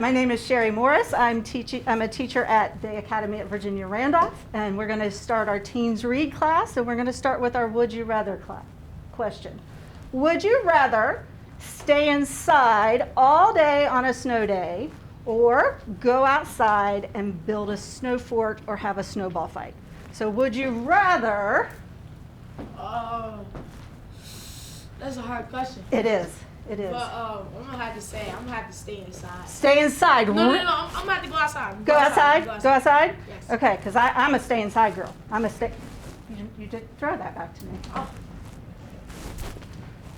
my name is Sherry Morris. I'm a teacher at the Academy at Virginia Randolph, and we're going to start our Teens Read class, and we're going to start with our Would You Rather question. Would you rather stay inside all day on a snow day, or go outside and build a snow fort or have a snowball fight? So would you rather? That's a hard question. It is. It is. But I'm gonna have to say I'm gonna have to stay inside. Stay inside. No. I'm gonna have to go outside. Go outside? Go outside? Yes. Okay, because I'm a stay inside girl. I'm a stay. You did throw that back to me. Oh.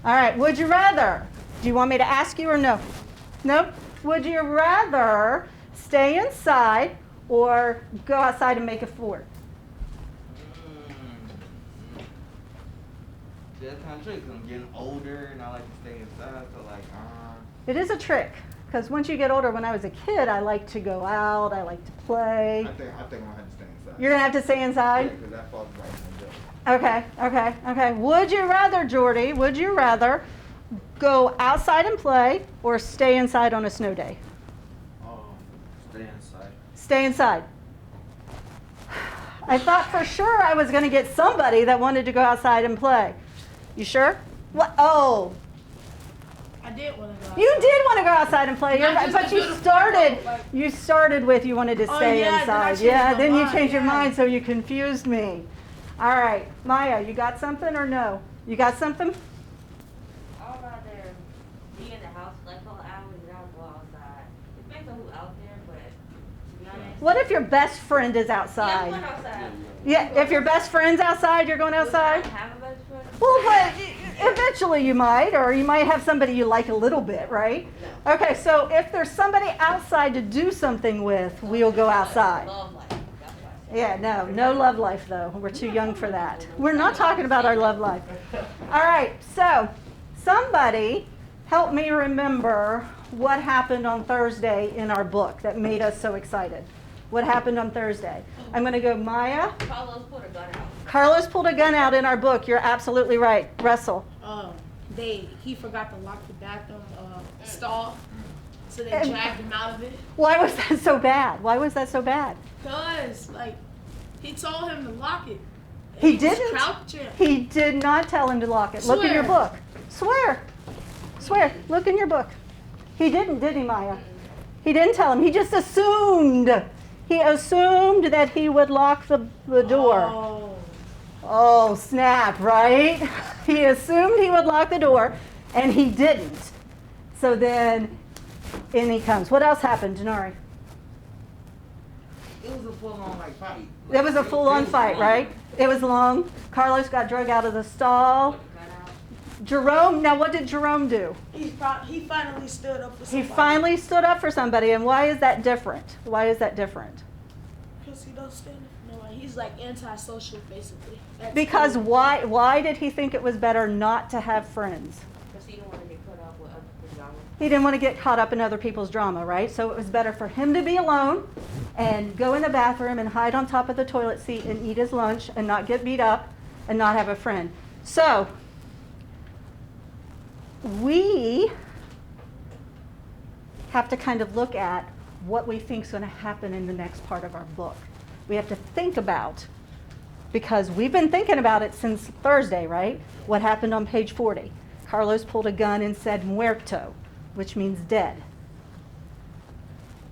All right. Would you rather? Do you want me to ask you or no? Nope. Would you rather stay inside or go outside and make a fort? That's kind of tricky because I'm getting older and I like to stay inside. So It is a trick because once you get older, when I was a kid, I liked to go out. I liked to play. I think I'm gonna have to stay inside. You're gonna have to stay inside. Because that falls right in the middle. Okay. Would you rather, Jordy? Would you rather go outside and play or stay inside on a snow day? stay inside. Stay inside. I thought for sure I was going to get somebody that wanted to go outside and play. You sure? What? Oh. I did want to go outside. You did want to go outside and play, Not just but to you do the started. photo, like- You started with you wanted to stay yeah, then I inside. changed my Then you mind, changed your yeah. mind, so you confused me. All right, Maya, you got something or no? You got something? I'd rather be in the house like all hours and not go outside. It depends on who's out there, but to be honest. What if your best friend is Yeah, I'm outside? going outside. Yeah, if your best friend's outside, you're going outside? Do I have a best friend? Well, but eventually you might, or you might have somebody you like a little bit, right? No. Okay, so if there's somebody outside to do something with, we'll go outside. Love life. That's what I said. Yeah, no love life though. We're too young for that. We're not talking about our love life. All right, so somebody help me remember what happened on Thursday in our book that made us so excited. What happened on Thursday? I'm going to go Maya. Carlos put a gun out. Carlos pulled a gun out in our book. You're absolutely right. Russell. He forgot to lock the bathroom stall, so they And- dragged him out of it. Why was that so bad? Why was that so bad? Cause he told him to lock it. He was didn't. crouching. He did not tell him to lock it. Look in your Swear. book. Swear. Swear. Look in your book. He didn't, did he, Maya? He didn't tell him. He just assumed. He assumed that he would lock the door. Oh. Oh, snap, right? He assumed he would lock the door, and he didn't. So then, in he comes. What else happened, Denari? It was a full-on fight. It was a full-on fight, right? It was long. Carlos got dragged out of the stall. Put the gun out. Jerome, now what did Jerome do? He finally stood up for He somebody. finally stood up for somebody, and why is that different? Why is that different? Because he don't stand up for no one. He's like antisocial, basically. At Because school. why did he think it was better not to have friends? Because he didn't want to get caught up with other drama. He didn't want to get caught up in other people's drama, right? So it was better for him to be alone and go in the bathroom and hide on top of the toilet seat and eat his lunch and not get beat up and not have a friend. So we have to kind of look at what we think is going to happen in the next part of our book. We have to think about, because we've been thinking about it since Thursday, right? What happened on page 40? Carlos pulled a gun and said muerto, which means dead.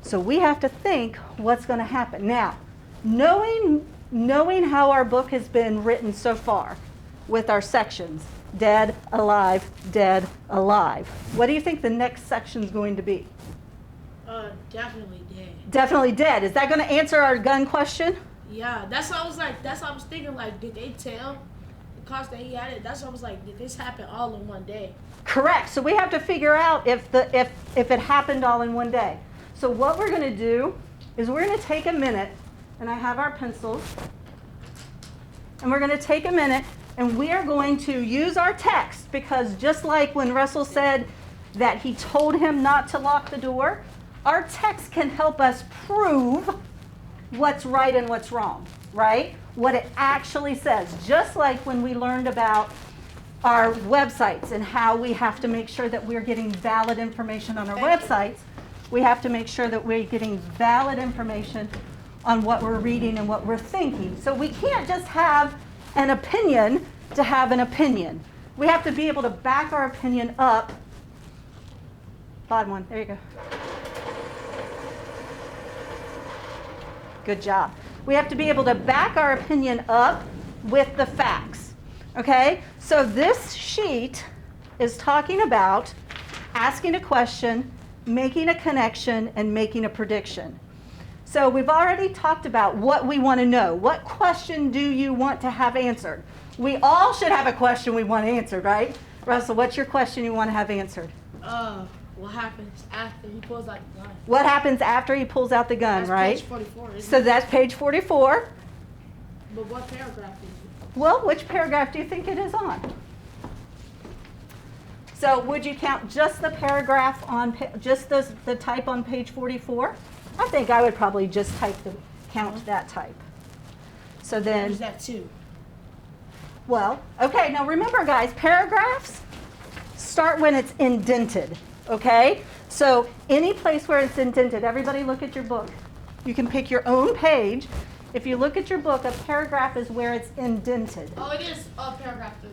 So we have to think what's going to happen. Now, knowing how our book has been written so far with our sections, dead, alive, what do you think the next section is going to be? Definitely dead. Definitely dead. Is that going to answer our gun question? Yeah, that's what I was like. That's what I was thinking. Like, did they tell the cops that he had it? That's what I was like. Did this happen all in one day? Correct. So we have to figure out if it happened all in one day. So what we're going to do is we're going to take a minute, and I have our pencils, and we're going to take a minute, and we are going to use our text, because just like when Russell said that he told him not to lock the door, our text can help us prove what's right and what's wrong, right? What it actually says. Just like when we learned about our websites and how we have to make sure that we're getting valid information on our websites, We have to make sure that we're getting valid information on what we're reading and what we're thinking. So we can't just have an opinion to have an opinion. We have to be able to back our opinion up. Bottom one, there you go. Good job. We have to be able to back our opinion up with the facts. Okay? So this sheet is talking about asking a question, making a connection, and making a prediction. So we've already talked about what we want to know. What question do you want to have answered? We all should have a question we want answered, right? Russell, what's your question you want to have answered? What happens after he pulls out the gun? What happens after he pulls out the gun, That's right? page 44, isn't So it? that's page 44. But what paragraph is it? Well, which paragraph do you think it is on? So would you count just the paragraph on, just the type on page 44? I think I would probably just count that type. So What then, is that too? well, okay, now remember guys, paragraphs start when it's indented, okay? So any place where it's indented, everybody look at your book. You can pick your own page. If you look at your book, a paragraph is where it's indented. Oh, it is paragraph 3.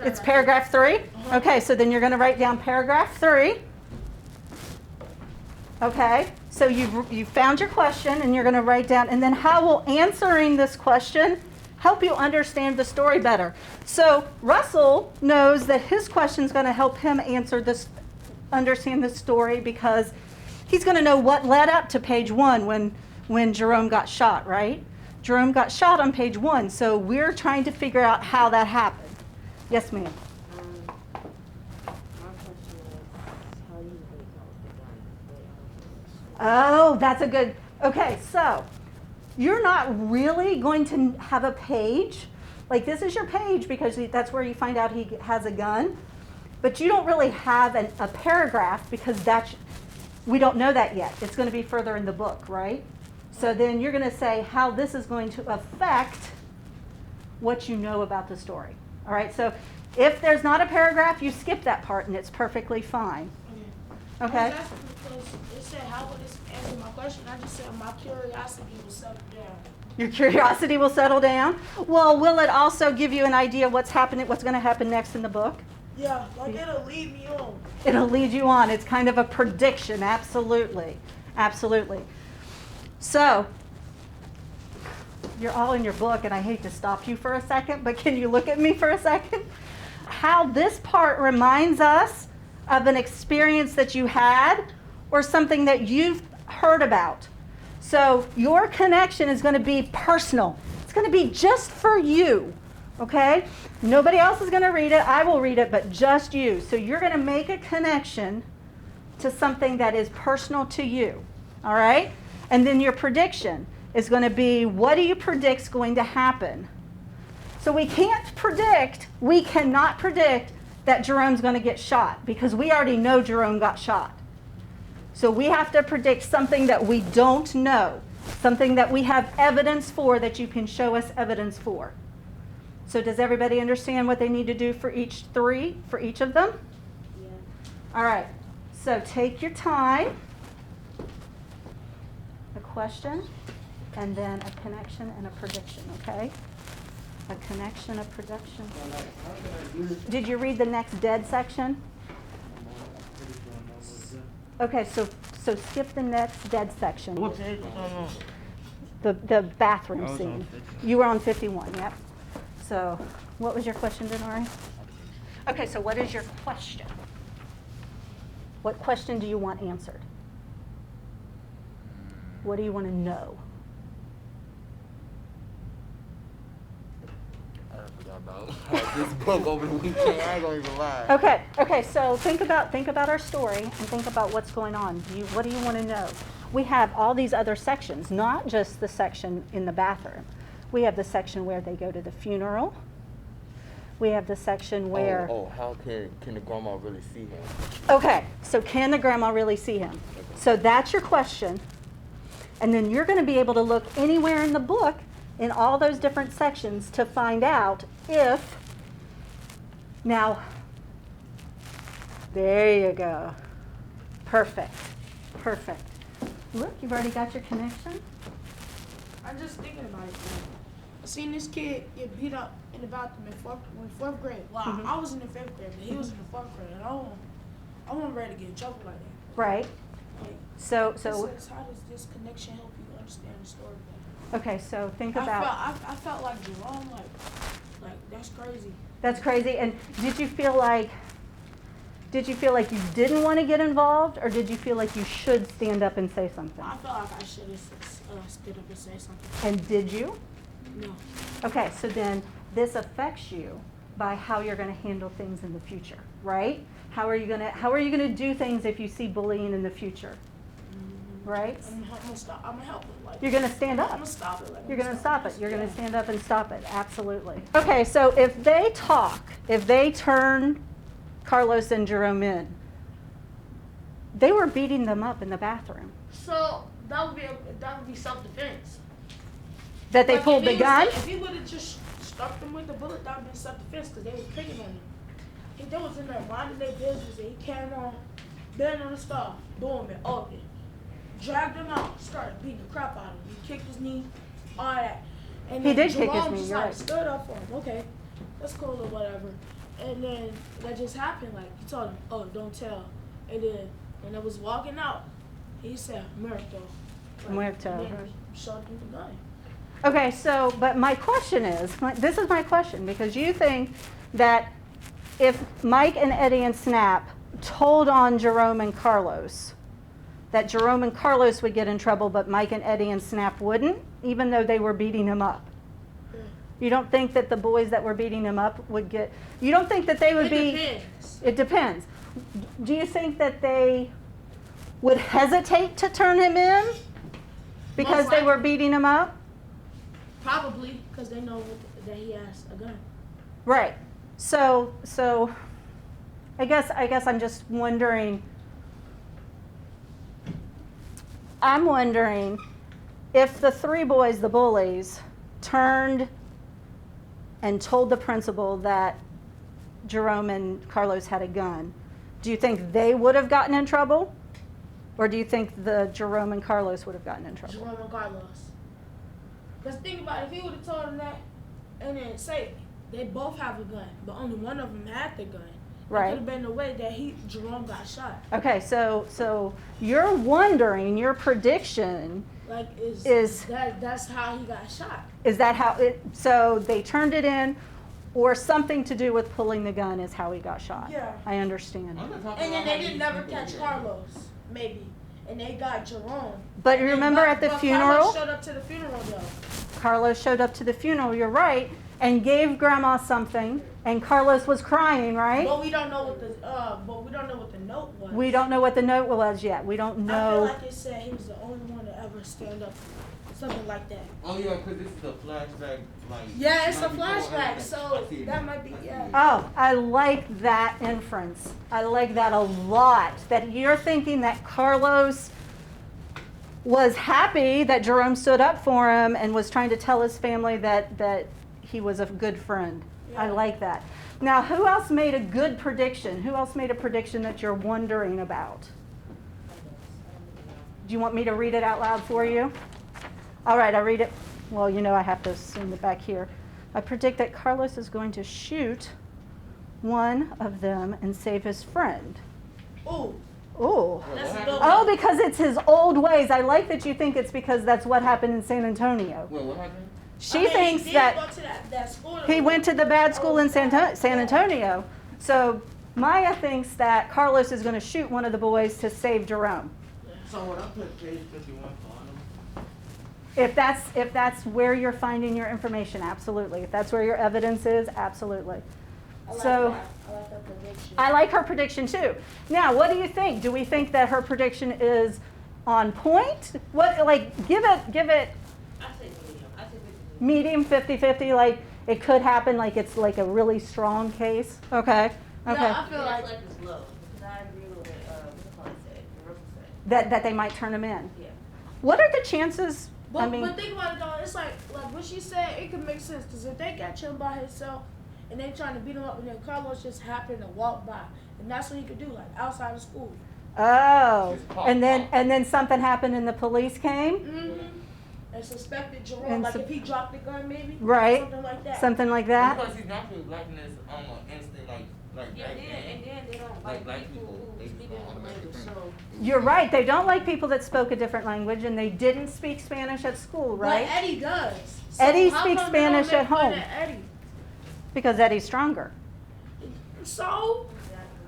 It's paragraph 3? Okay, so then you're going to write down paragraph 3. Okay, so you've found your question and you're going to write down, and then how will answering this question help you understand the story better? So Russell knows that his question is going to help him understand the story, because he's going to know what led up to page 1 when Jerome got shot, right? Jerome got shot on page 1, so we're trying to figure out how that happened. Yes, ma'am. My question is, how you would close the gun? Oh, that's a good, okay, so you're not really going to have a page. Like this is your page because that's where you find out he has a gun. But you don't really have a paragraph because we don't know that yet. It's going to be further in the book, right? So then you're going to say how this is going to affect what you know about the story. All right, so if there's not a paragraph, you skip that part and it's perfectly fine. Okay? I was asking because it said, how would this answer my question? I just said my curiosity will settle down. Your curiosity will settle down. Well, will it also give you an idea what's going to happen next in the book? Yeah, like it'll lead me on. It'll lead you on. It's kind of a prediction. Absolutely. Absolutely. So, you're all in your book, and I hate to stop you for a second, but can you look at me for a second? How this part reminds us of an experience that you had or something that you've heard about. So your connection is going to be personal. It's going to be just for you, okay? Nobody else is going to read it. I will read it, but just you. So you're going to make a connection to something that is personal to you, all right? And then your prediction is going to be, what do you predict is going to happen? So we cannot predict that Jerome's going to get shot because we already know Jerome got shot. So we have to predict something that we don't know, something that we have evidence for, that you can show us evidence for. So does everybody understand what they need to do for each of them? Yeah. All right, so take your time. A question, and then a connection and a prediction, okay? A connection, a prediction. Did you read the next dead section? Okay, so skip the next dead section. What page was on? The bathroom I was on scene. 51. You were on 51, yep. So what was your question, Denari? Okay, so what is your question? What question do you want answered? What do you want to know? I forgot about this book over the weekend. I ain't gonna even lie. Okay, so think about our story and think about what's going on. What do you want to know? We have all these other sections, not just the section in the bathroom. We have the section where they go to the funeral. We have the section where... How can the grandma really see him? Okay, so can the grandma really see him? So that's your question. And then you're going to be able to look anywhere in the book in all those different sections to find out if... Now, there you go. Perfect. Perfect. Look, you've already got your connection. I'm just thinking about it. I seen this kid get beat up in the bathroom in fourth grade. Well, Mhm. I was in the 5th grade, but he was in the 4th grade, and I wasn't ready to get in trouble like that. Right. Like, So, how does this connection help you understand the story better? okay, so think about, I felt like Jerome, like that's crazy. that's crazy. And did you feel like you didn't want to get involved, or did you feel like you should stand up and say something? I felt like I should have stood up and said something. And did you? No. Okay, so then this affects you by how you're going to handle things in the future, right? How are you going to do things if you see bullying in the future, right? I'm gonna help him. Like, You're going to stand I'm up. gonna stop it. Like, You're going to stop it. You're going Yeah. to stand up and stop it. Absolutely. Okay, so if they talk, if they turn Carlos and Jerome in, they were beating them up in the bathroom. So that would be self-defense. That they Like, pulled if the he gun? If he would have just struck them with the bullet, that would be self-defense because they was picking on him. If they was in there minding their business and he came on, bent on the stove, boom, and opened, dragged him out, started beating the crap out of him. He kicked his knee, all that. And He then did kick his Jerome knee, just you're like right. stood up for him. Okay, that's cool or whatever. And then that just happened. Like he told him, "Oh, don't tell." And then when I was walking out, he said, "Muerto." Muerto, And then right. showed him the gun. Okay, so, but my question is, this is my question, because you think that if Mike and Eddie and Snap told on Jerome and Carlos, that Jerome and Carlos would get in trouble, but Mike and Eddie and Snap wouldn't, even though they were beating him up? Yeah. You don't think that the boys that were beating him up would get, you don't think that they would be? Depends. It depends. Do you think that they would hesitate to turn him in because Most they were likely. beating him up? Probably because they know that he has a gun. Right. So I guess I'm just wondering. I'm wondering if the three boys, the bullies, turned and told the principal that Jerome and Carlos had a gun. Do you think they would have gotten in trouble? Or do you think the Jerome and Carlos would have gotten in trouble? Jerome and Carlos. Because think about it, if he would have told him that, and then say they both have a gun, but only one of them had the gun. Right. It could have been the way that Jerome got shot. Okay, so you're wondering, your prediction Like Is- that's how he got shot. is that how it, so they turned it in, or something to do with pulling the gun is how he got shot? Yeah. I understand. And then they didn't never catch Carlos, maybe. And they got Jerome. But And then remember at the but funeral? Carlos showed up to the funeral though. Carlos showed up to the funeral, you're right, and gave Grandma something, and Carlos was crying, right? But we don't know what the note was. We don't know what the note was yet. We don't I feel know. like it said he was the only one to ever stand up, something like that. Oh yeah, because this is a flashback, like. Yeah, it's a 94, flashback, I so see it that now. might be, I see yeah. it. Oh, I like that inference. I like that a lot. That you're thinking that Carlos was happy that Jerome stood up for him and was trying to tell his family that he was a good friend. I Yeah. like that. Now, who else made a good prediction? Who else made a prediction that you're wondering about? Do you want me to read it out loud for you? All right, I'll read it. Well, you know I have to assume it back here. I predict that Carlos is going to shoot one of them and save his friend. Ooh, Ooh. that's a what good one. Oh, because it's his old ways. I like that you think it's because that's what happened in San Antonio. Wait, what happened? She I mean, thinks he did that go to that school. he went to the bad school in San Yeah. Antonio. So Maya thinks that Carlos is going to shoot one of the boys to save Jerome. So when I put page 51 on them, If that's where you're finding your information, absolutely. If that's where your evidence is, absolutely. I like So that. I like that prediction. I like her prediction too. Now, what do you think? Do we think that her prediction is on point? What, like, give it I say medium. I say medium 50. 50-50, like it could happen, like it's like a really strong case? Okay, No, okay. I feel like it's low because I agree with what Russell said. That they might turn him in. Yeah. What are the chances? But think about it though, it's like what she said, it could make sense because if they got him by himself and they trying to beat him up and then Carlos just happened to walk by and that's what he could do, like outside of school. Oh, Just pop, and pop. then something happened and the police came? Mm-hmm. And suspected Jerome, And like su- if he dropped the gun, maybe. Right. Something like that. Something like that? Because he's naturally blackness on an instant, like Yeah, back and then. then they don't Like like black people people, who they speak just a different automatically language, think. so. You're right. They don't like people that spoke a different language, and they didn't speak Spanish at school, right? But Eddie does. Eddie how speaks come they don't Spanish make at fun home. of Eddie? Because Eddie's stronger. So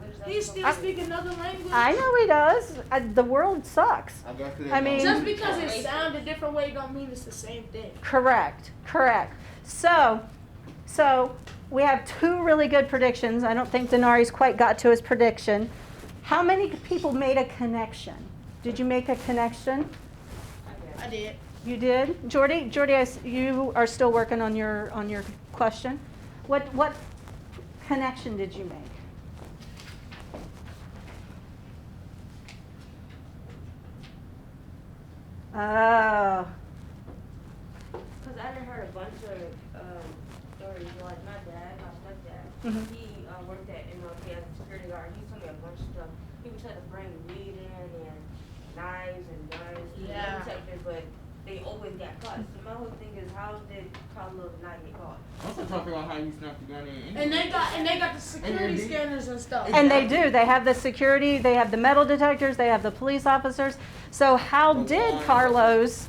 Exactly. he's still speaking another language. I know he does. The world sucks. I guess it I mean- Just because it sounds a different way don't mean it's the same thing. Correct. So we have two really good predictions. I don't think Denari's quite got to his prediction. How many people made a connection? Did you make a connection? I did. You did? Jordy, you are still working on your question. What connection did you make? Oh. Because I done heard a bunch of stories, like my dad, my stepdad, Mhm. he worked at MLK as a security guard. He told me a bunch of stuff. He would try to bring weed in and knives and guns and Yeah. detectors, but they always got caught. So my whole thing is, how did Carlos not get caught? I'm still trying to figure out how you snuck the gun in. And they got the security And scanners and stuff. And they do. They have the security, they have the metal detectors, they have the police officers. So how did Carlos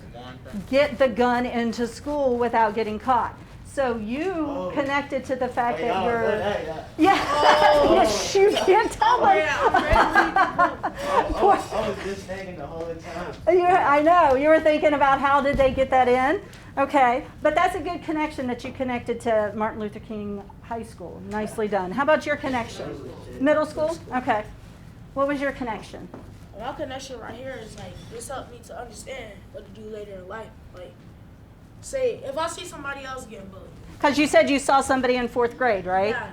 get the gun into school without getting caught? So you connected to the fact that you're... Yeah. Oh. Yes, you can't tell them. Yeah, I'm ready to I was just thinking the whole time. I know. You were thinking about how did they get that in? Okay. But that's a good connection that you connected to Martin Luther King High School. Nicely done. How about your connection? Middle school? Okay. What was your connection? My connection right here is like this helped me to understand what to do later in life. Like, say if I see somebody else getting bullied. Because you said you saw somebody in 4th grade, right? Yeah.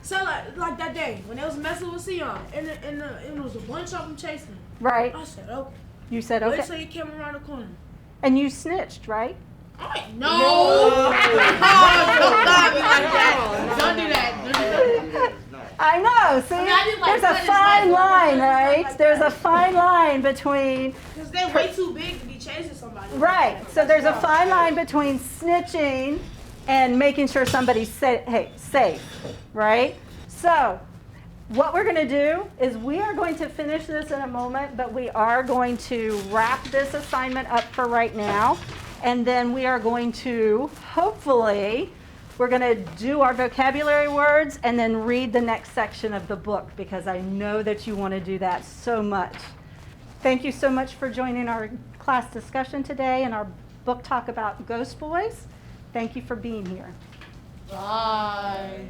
So like that day when they was messing with Sion and it was a bunch of them chasing him. Right. I said, okay. You said Wait okay. till he came around the corner. And you snitched, right? No. Don't stop me like that. Don't do that. I know. See, I mean, I didn't, like, there's a cut his fine life, line, like right? that. There's a fine line between Because they're way too big to be chasing somebody. right. So there's a fine line between snitching and making sure somebody's safe, right? So what we're going to do is we are going to finish this in a moment, but we are going to wrap this assignment up for right now. And then we are going to, hopefully, we're going to do our vocabulary words and then read the next section of the book because I know that you want to do that so much. Thank you so much for joining our class discussion today and our book talk about Ghost Boys. Thank you for being here. Bye.